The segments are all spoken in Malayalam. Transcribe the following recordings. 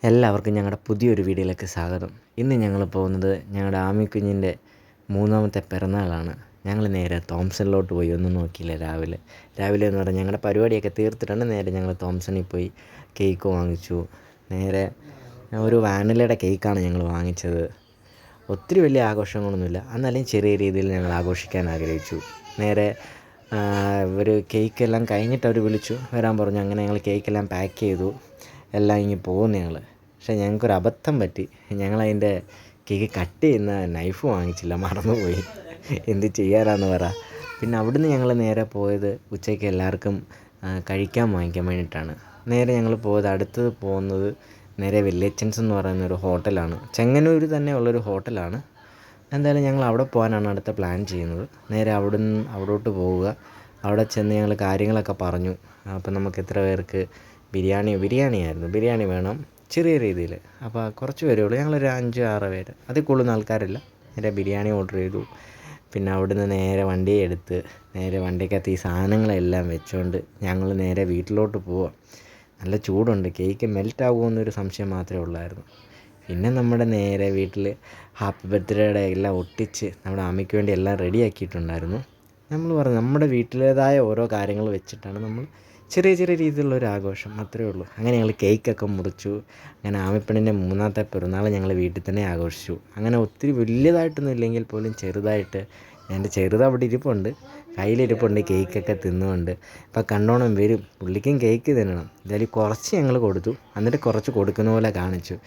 എല്ലാവർക്കും ഞങ്ങളുടെ പുതിയൊരു വീഡിയോയിലേക്ക് സ്വാഗതം. ഇന്ന് ഞങ്ങൾ പോകുന്നത് ഞങ്ങളുടെ ആമിക്കുഞ്ഞിൻ്റെ 3ാമത്തെ പിറന്നാളാണ്. ഞങ്ങൾ നേരെ തോംസണിലോട്ട് പോയി. ഒന്നും നോക്കിയില്ല. രാവിലെ എന്ന് പറഞ്ഞാൽ ഞങ്ങളുടെ പരിപാടിയൊക്കെ തീർത്തിട്ടുണ്ട്. നേരെ ഞങ്ങൾ തോംസണിൽ പോയി കേക്ക് വാങ്ങിച്ചു. നേരെ ഒരു വാനിലയുടെ കേക്കാണ് ഞങ്ങൾ വാങ്ങിച്ചത്. ഒത്തിരി വലിയ ആഘോഷങ്ങളൊന്നുമില്ല, എന്നാലും ചെറിയ രീതിയിൽ ഞങ്ങൾ ആഘോഷിക്കാൻ ആഗ്രഹിച്ചു. നേരെ ഒരു കേക്കെല്ലാം കഴിഞ്ഞിട്ട് അവർ വിളിച്ചു വരാൻ പറഞ്ഞു. അങ്ങനെ ഞങ്ങൾ കേക്കെല്ലാം പാക്ക് ചെയ്തു. എല്ലാം ഇങ്ങ് പോകുന്നു ഞങ്ങൾ. പക്ഷേ ഞങ്ങൾക്കൊരു അബദ്ധം പറ്റി. ഞങ്ങളതിൻ്റെ കേക്ക് കട്ട് ചെയ്യുന്ന നൈഫ് വാങ്ങിച്ചില്ല, മറന്നുപോയി. എന്ത് ചെയ്യാനാന്ന് പറ. പിന്നെ അവിടുന്ന് ഞങ്ങൾ നേരെ പോയത് ഉച്ചയ്ക്ക് എല്ലാവർക്കും കഴിക്കാൻ വാങ്ങിക്കാൻ വേണ്ടിയിട്ടാണ്. നേരെ ഞങ്ങൾ അടുത്തത് പോകുന്നത് നേരെ വല്യച്ഛൻസ് എന്ന് പറയുന്നൊരു ഹോട്ടലാണ്. ചെങ്ങന്നൂർ തന്നെ ഉള്ളൊരു ഹോട്ടലാണ്. എന്തായാലും ഞങ്ങൾ അവിടെ പോകാനാണ് അടുത്ത പ്ലാൻ ചെയ്യുന്നത്. നേരെ അവിടോട്ട് പോവുക. അവിടെ ചെന്ന് ഞങ്ങൾ കാര്യങ്ങളൊക്കെ പറഞ്ഞു. അപ്പം നമുക്ക് എത്ര പേർക്ക് ബിരിയാണിയായിരുന്നു. ബിരിയാണി വേണം ചെറിയ രീതിയിൽ. അപ്പോൾ കുറച്ച് പേരേ ഉള്ളൂ. ഞങ്ങളൊരു 5-6 പേര്, അതിൽ കൂടുതൽ ആൾക്കാരില്ല. നേരെ ബിരിയാണി ഓർഡർ ചെയ്തു. പിന്നെ അവിടുന്ന് നേരെ നേരെ വണ്ടിക്കകത്ത് ഈ സാധനങ്ങളെല്ലാം വെച്ചുകൊണ്ട് ഞങ്ങൾ നേരെ വീട്ടിലോട്ട് പോവാം. നല്ല ചൂടുണ്ട്. കേക്ക് മെൽറ്റ് ആകുമെന്നൊരു സംശയം മാത്രമേ ഉള്ളായിരുന്നു. പിന്നെ നമ്മുടെ നേരെ വീട്ടിൽ ഹാപ്പി ബർത്ത്ഡേയുടെ എല്ലാം ഒട്ടിച്ച് നമ്മുടെ അമ്മയ്ക്ക് വേണ്ടി എല്ലാം റെഡിയാക്കിയിട്ടുണ്ടായിരുന്നു. നമ്മൾ പറഞ്ഞു നമ്മുടെ വീട്ടിലേതായ ഓരോ കാര്യങ്ങൾ വെച്ചിട്ടാണ് നമ്മൾ ചെറിയ രീതിയിലുള്ളൊരു ആഘോഷം, അത്രയേ ഉള്ളൂ. അങ്ങനെ ഞങ്ങൾ കേക്കൊക്കെ മുറിച്ചു. അങ്ങനെ ആമിപ്പെണ്ണിൻ്റെ 3ാമത്തെ പിറന്നാൾ ഞങ്ങൾ വീട്ടിൽ തന്നെ ആഘോഷിച്ചു. അങ്ങനെ ഒത്തിരി വലിയതായിട്ടൊന്നും ഇല്ലെങ്കിൽ പോലും ചെറുതായിട്ട് എൻ്റെ അവിടെ ഇരിപ്പുണ്ട്, കയ്യിലിരിപ്പുണ്ട് കേക്കൊക്കെ തിന്നുകൊണ്ട്. ഇപ്പം കണ്ടോണം വരും, പുള്ളിക്കും കേക്ക് തിന്നണം. എന്തായാലും കുറച്ച് ഞങ്ങൾ കൊടുത്തു, എന്നിട്ട് കുറച്ച് കൊടുക്കുന്ന പോലെ കാണിച്ചു.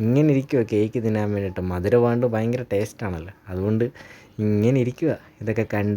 ഇങ്ങനെ ഇരിക്കുക കേക്ക് തിന്നാൻ വേണ്ടിയിട്ട്. മധുരമാണ്ട് ഭയങ്കര ടേസ്റ്റാണല്ലോ, അതുകൊണ്ട് ഇങ്ങനെ ഇരിക്കുക ഇതൊക്കെ കണ്ട്.